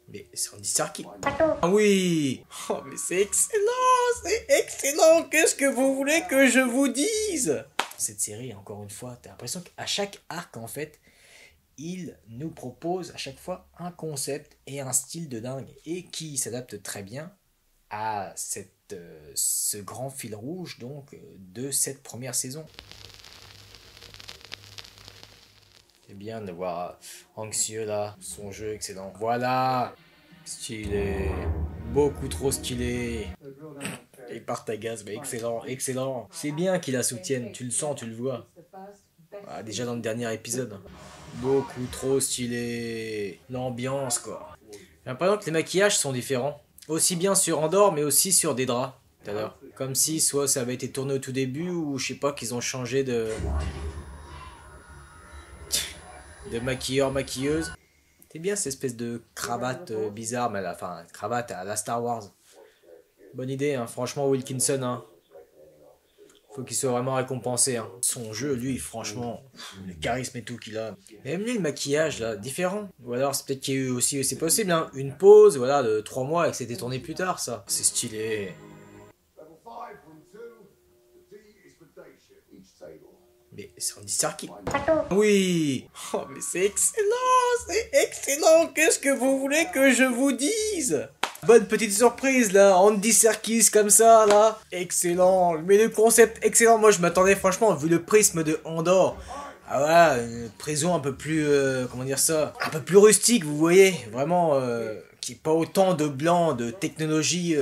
Mais c'est Andy Serkis. Ah oui. Oh mais c'est excellent, qu'est-ce que vous voulez que je vous dise? Cette série, encore une fois, t'as l'impression qu'à chaque arc, en fait, il nous propose à chaque fois un concept et un style de dingue, et qui s'adapte très bien à ce grand fil rouge donc de cette première saison. C'est bien de voir anxieux là, son jeu excellent. Voilà, stylé, beaucoup trop stylé. Et par ta gaz, mais excellent. C'est bien qu'il la soutienne, tu le sens, tu le vois. Ah, déjà dans le dernier épisode. Beaucoup trop stylé. L'ambiance quoi. J'ai l'impression que les maquillages sont différents. Aussi bien sur Andorre, mais aussi sur des draps. Tout à l'heure. Comme si soit ça avait été tourné au tout début, ou je sais pas, qu'ils ont changé de maquilleur, maquilleuse. C'est bien cette espèce de cravate bizarre, mais enfin, cravate à la Star Wars. Bonne idée, hein. Franchement, Wilkinson, hein. Faut qu'il soit vraiment récompensé, hein. Son jeu, lui, franchement, le charisme et tout qu'il a. Même lui, le maquillage, là, différent. Ou alors, c'est peut-être qu'il y a eu aussi, c'est possible, hein, une pause, voilà, de 3 mois et que c'était tourné plus tard, ça. C'est stylé. Mais c'est Andy Serkis. Oui. Oh, mais c'est excellent, qu'est-ce que vous voulez que je vous dise? Bonne petite surprise là, Andy Serkis comme ça là, excellent, mais le concept excellent, moi je m'attendais franchement, vu le prisme de Andorre, ah voilà, une prison un peu plus, comment dire ça, un peu plus rustique vous voyez, vraiment, qui est pas autant de blanc, de technologie,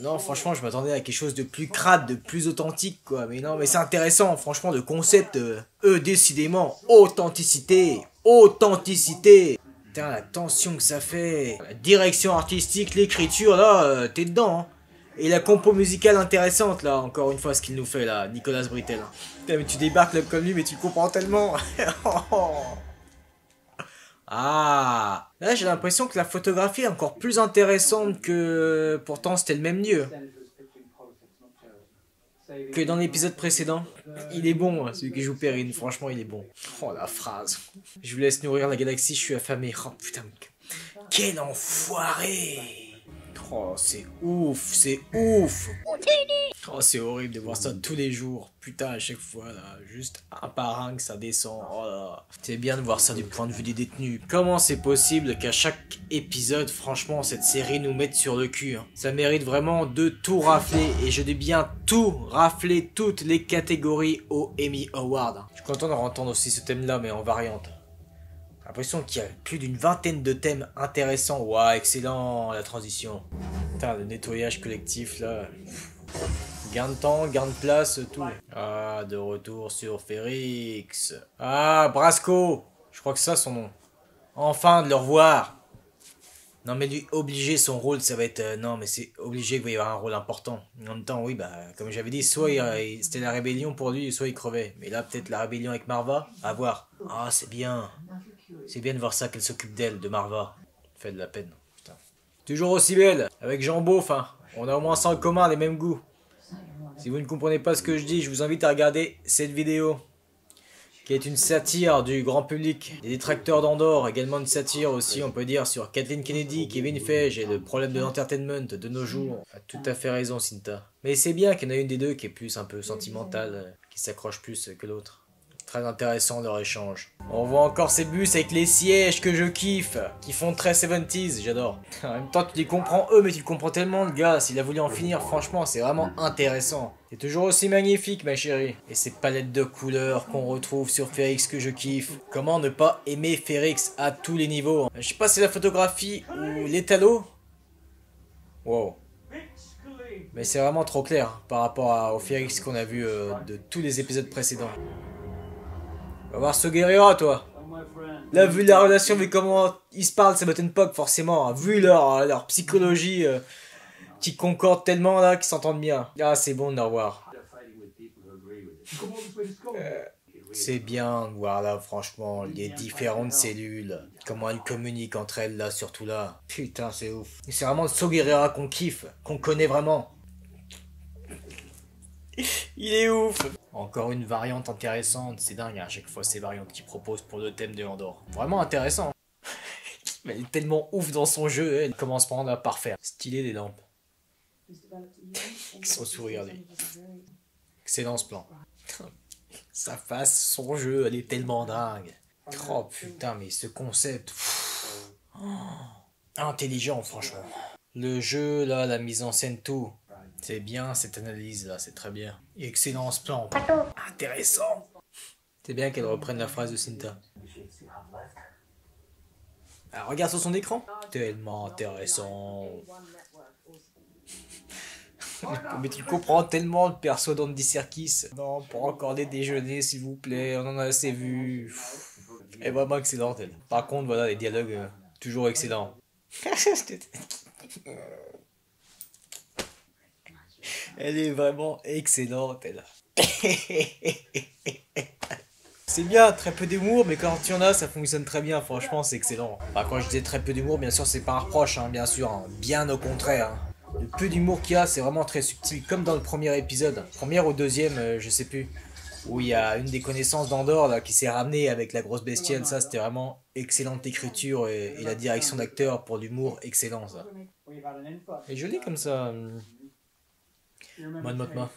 non franchement je m'attendais à quelque chose de plus crade, de plus authentique quoi, mais non mais c'est intéressant, franchement le concept, décidément, authenticité. Putain, la tension que ça fait, la direction artistique, l'écriture, là, t'es dedans, hein. Et la compo musicale intéressante, là, encore une fois, ce qu'il nous fait, là, Nicolas Britell. Putain, mais tu débarques là comme lui, mais tu le comprends tellement. Ah, là, j'ai l'impression que la photographie est encore plus intéressante que... Pourtant, c'était le même lieu que dans l'épisode précédent. Il est bon, hein, celui qui joue Perrine, franchement il est bon. Oh la phrase. Je vous laisse nourrir la galaxie, je suis affamé. Oh putain, quel enfoiré. Oh c'est ouf. Oh c'est horrible de voir ça tous les jours. Putain à chaque fois là, juste un par un que ça descend. Oh là. C'est bien de voir ça du point de vue des détenus. Comment c'est possible qu'à chaque épisode, franchement cette série nous mette sur le cul, hein. Ça mérite vraiment de tout rafler. Et je dis bien tout rafler, toutes les catégories au Emmy Award. Je suis content de entendre aussi ce thème là mais en variante. J'ai l'impression qu'il y a plus d'une vingtaine de thèmes intéressants. Waouh, excellent la transition. Putain, le nettoyage collectif là. Gain de temps, gain de place, tout. Ah, de retour sur Ferrix. Ah, Brasco. Je crois que c'est ça son nom. Enfin de le revoir. Non mais lui, obligé son rôle, ça va être... non mais c'est obligé qu'il va y avoir un rôle important. En même temps, oui, bah, comme j'avais dit, soit c'était la rébellion pour lui, soit il crevait. Mais là, peut-être la rébellion avec Marva, à voir. Ah, c'est bien. C'est bien de voir ça, qu'elle s'occupe d'elle, de Marva. Fait de la peine, putain. Toujours aussi belle, avec Jean Beauf, hein. On a au moins ça en commun, les mêmes goûts. Si vous ne comprenez pas ce que je dis, je vous invite à regarder cette vidéo, qui est une satire du grand public, des détracteurs d'Andorre, également une satire aussi, on peut dire, sur Kathleen Kennedy, Kevin Feige et le problème de l'entertainment de nos jours. Tu as tout à fait raison, Cinta. Mais c'est bien qu'il y en a une des deux qui est plus un peu sentimentale, qui s'accroche plus que l'autre. Très intéressant leur échange. On voit encore ces bus avec les sièges que je kiffe, qui font très 70s, j'adore. En même temps, tu les comprends eux, mais tu le comprends tellement, le gars. S'il a voulu en finir, franchement, c'est vraiment intéressant. C'est toujours aussi magnifique, ma chérie. Et ces palettes de couleurs qu'on retrouve sur Ferrix que je kiffe. Comment ne pas aimer Ferrix à tous les niveaux? Je sais pas si c'est la photographie ou l'étalo. Wow. Mais c'est vraiment trop clair par rapport au Ferrix qu'on a vu de tous les épisodes précédents. Va voir ce guerrier, toi. Là, vu la relation, vu comment ils se parlent, ça m'étonne pas que forcément, vu leur psychologie qui concorde tellement là, qu'ils s'entendent bien. Ah, c'est bon de la revoir. C'est bien de voir là, franchement, les différentes cellules, comment elles communiquent entre elles là, surtout là. Putain, c'est ouf. C'est vraiment le Saw Gerrera qu'on kiffe, qu'on connaît vraiment. Il est ouf. Encore une variante intéressante, c'est dingue à chaque fois ces variantes qu'il propose pour le thème de Andorre. Vraiment intéressant. Mais elle est tellement ouf dans son jeu, elle commence par en parfaire. Stylé les lampes. Son sourire, lui. Excellent ce plan. Sa face, son jeu, elle est tellement dingue. Oh putain, mais ce concept. Intelligent, franchement. Le jeu, là, la mise en scène, tout. C'est bien cette analyse là, c'est très bien. Excellent ce plan. Intéressant. C'est bien qu'elle reprenne la phrase de Cinta. Ah, regarde sur son écran. Tellement intéressant. Mais tu comprends tellement le perso d'Andy Serkis. Non, pour encore des déjeuners, s'il vous plaît, on en a assez vu. Elle est vraiment excellente, elle. Par contre, voilà, les dialogues, toujours excellents. Elle est vraiment excellente, elle. C'est bien, très peu d'humour, mais quand il y en a, ça fonctionne très bien, franchement, c'est excellent. Enfin, quand je disais très peu d'humour, bien sûr, c'est pas un reproche, hein, bien sûr, hein, bien au contraire. Hein. Le peu d'humour qu'il y a, c'est vraiment très subtil, comme dans le premier épisode, premier ou deuxième, je sais plus, où il y a une des connaissances d'Andorre là, qui s'est ramenée avec la grosse bestiole, ça c'était vraiment excellente écriture et la direction d'acteur pour l'humour, excellent ça. Et joli comme ça, Mon Motma.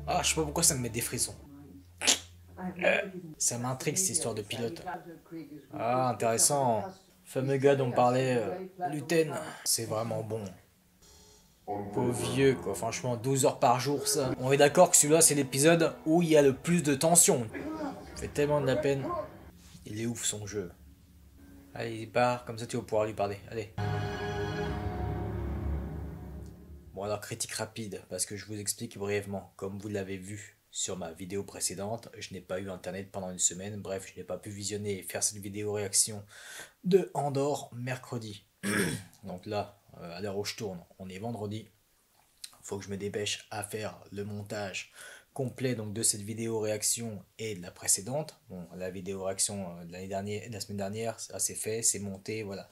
Ah, je sais pas pourquoi ça me met des frissons. Ça m'intrigue cette histoire de pilote. Ah, intéressant. Fameux gars dont parlait Luten. C'est vraiment bon. Pauvre vieux, quoi. Franchement, 12 heures par jour, ça. On est d'accord que celui-là, c'est l'épisode où il y a le plus de tension. Ça fait tellement de la peine. Il est ouf, son jeu. Allez, il part. Comme ça, tu vas pouvoir lui parler. Allez. Bon, alors, critique rapide, parce que je vous explique brièvement. Comme vous l'avez vu sur ma vidéo précédente, je n'ai pas eu internet pendant une semaine. Bref, je n'ai pas pu visionner et faire cette vidéo réaction de Andorre mercredi. Donc là, à l'heure où je tourne, on est vendredi. Faut que je me dépêche à faire le montage complet donc de cette vidéo réaction et de la précédente. Bon, la vidéo réaction de l'année dernière, de la semaine dernière, ça c'est fait, c'est monté, voilà.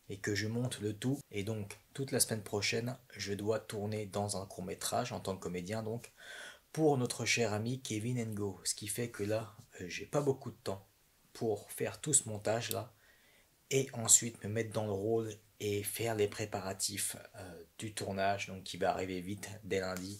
Et que je monte le tout. Et donc, toute la semaine prochaine, je dois tourner dans un court-métrage en tant que comédien, donc, pour notre cher ami Kevin Ngo. Ce qui fait que là, j'ai pas beaucoup de temps pour faire tout ce montage là et ensuite me mettre dans le rôle et faire les préparatifs du tournage, donc qui va arriver vite dès lundi.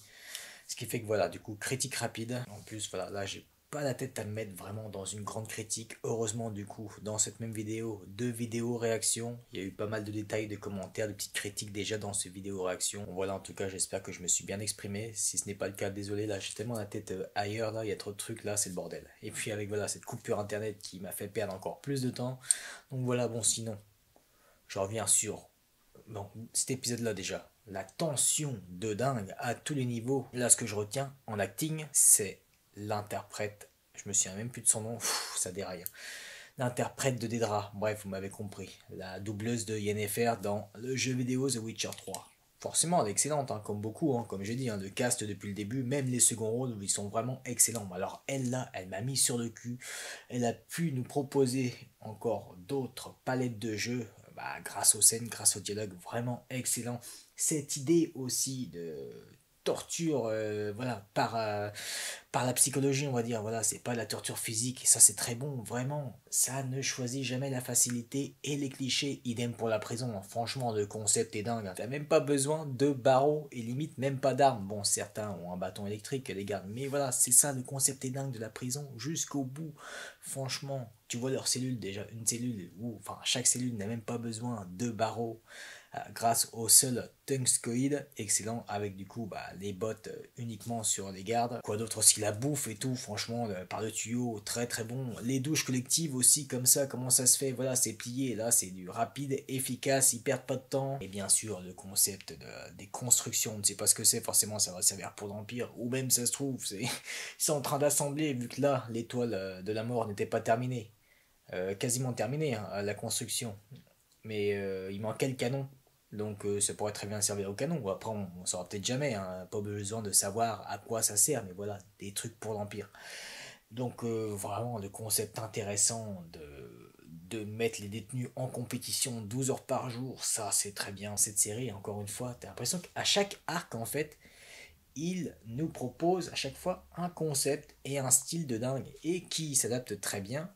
Ce qui fait que voilà, du coup, critique rapide. En plus, voilà, là, j'ai pas la tête à me mettre vraiment dans une grande critique. Heureusement, du coup, dans cette même vidéo, deux vidéos réactions. Il y a eu pas mal de détails, de commentaires, de petites critiques déjà dans ces vidéos réactions. Bon, voilà, en tout cas, j'espère que je me suis bien exprimé. Si ce n'est pas le cas, désolé, là, j'ai tellement la tête ailleurs, là, il y a trop de trucs, là, c'est le bordel. Et puis avec, voilà, cette coupure internet qui m'a fait perdre encore plus de temps. Donc voilà, bon, sinon, je reviens sur bon, cet épisode-là déjà. La tension de dingue à tous les niveaux. Là, ce que je retiens en acting, c'est l'interprète. Je me souviens même plus de son nom, ça déraille. L'interprète de Dedra, bref, vous m'avez compris. La doubleuse de Yennefer dans le jeu vidéo The Witcher 3. Forcément, elle est excellente, hein, comme beaucoup, hein, comme j'ai dit, hein, le cast depuis le début, même les seconds rôles, ils sont vraiment excellents. Alors elle là, elle m'a mis sur le cul, elle a pu nous proposer encore d'autres palettes de jeux, bah, grâce aux scènes, grâce au dialogue, vraiment excellent. Cette idée aussi de torture voilà par la psychologie on va dire voilà c'est pas la torture physique et ça c'est très bon vraiment ça ne choisit jamais la facilité et les clichés idem pour la prison franchement le concept est dingue t'as même pas besoin de barreaux et limite même pas d'armes bon certains ont un bâton électrique les gars mais voilà c'est ça le concept est dingue de la prison jusqu'au bout franchement tu vois leur cellule déjà une cellule où enfin chaque cellule n'a même pas besoin de barreaux grâce au seul Tunkscoid, excellent, avec du coup bah, les bottes uniquement sur les gardes. Quoi d'autre aussi, la bouffe et tout, franchement, par le tuyau, très très bon. Les douches collectives aussi, comme ça, comment ça se fait, voilà, c'est plié, là c'est du rapide, efficace, ils perdent pas de temps. Et bien sûr, le concept des constructions, on ne sait pas ce que c'est, forcément ça va servir pour l'Empire, ou même ça se trouve, ils sont en train d'assembler, vu que là, l'étoile de la mort n'était pas terminée. Quasiment terminée, hein, la construction. Mais il manquait le canon. Donc ça pourrait très bien servir au canon. Après, on saura peut-être jamais. Hein. Pas besoin de savoir à quoi ça sert. Mais voilà, des trucs pour l'Empire. Donc vraiment, le concept intéressant de mettre les détenus en compétition 12 heures par jour, ça c'est très bien. Cette série, encore une fois, t'as l'impression qu'à chaque arc, en fait, il nous propose à chaque fois un concept et un style de dingue et qui s'adapte très bien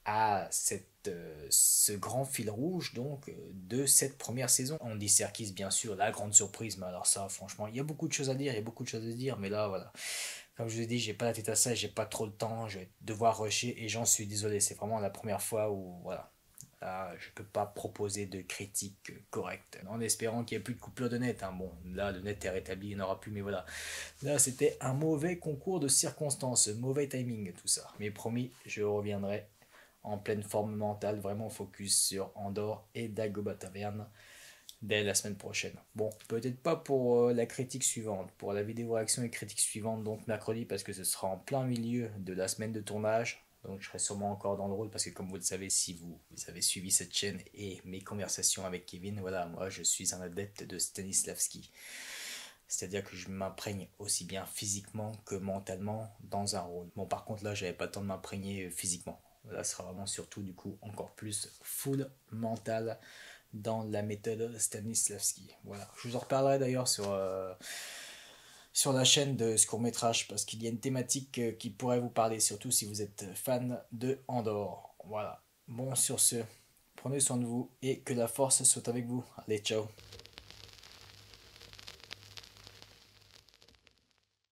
à ce grand fil rouge donc de cette première saison. On dit Serkis bien sûr, la grande surprise, mais alors ça franchement, il y a beaucoup de choses à dire, il y a beaucoup de choses à dire, mais là voilà, comme je vous ai dit, j'ai pas la tête à ça, j'ai pas trop le temps, je vais devoir rusher et j'en suis désolé, c'est vraiment la première fois où voilà. Là, je peux pas proposer de critique correcte. En espérant qu'il n'y ait plus de coupure de net. Hein. Bon, là, le net est rétabli, il n'y en aura plus, mais voilà. Là, c'était un mauvais concours de circonstances, mauvais timing, tout ça. Mais promis, je reviendrai en pleine forme mentale, vraiment focus sur Andorre et Dagobah Taverne dès la semaine prochaine. Bon, peut-être pas pour la critique suivante, pour la vidéo réaction et critique suivante, donc mercredi, parce que ce sera en plein milieu de la semaine de tournage. Donc je serai sûrement encore dans le rôle, parce que comme vous le savez, si vous avez suivi cette chaîne et mes conversations avec Kevin, voilà, moi je suis un adepte de Stanislavski. C'est-à-dire que je m'imprègne aussi bien physiquement que mentalement dans un rôle. Bon, par contre, là, j'avais pas le temps de m'imprégner physiquement. Là, ce sera vraiment surtout, du coup, encore plus full mental dans la méthode Stanislavski. Voilà. Je vous en reparlerai d'ailleurs sur la chaîne de ce court-métrage parce qu'il y a une thématique qui pourrait vous parler, surtout si vous êtes fan de Andorre. Voilà. Bon, sur ce, prenez soin de vous et que la force soit avec vous. Allez, ciao.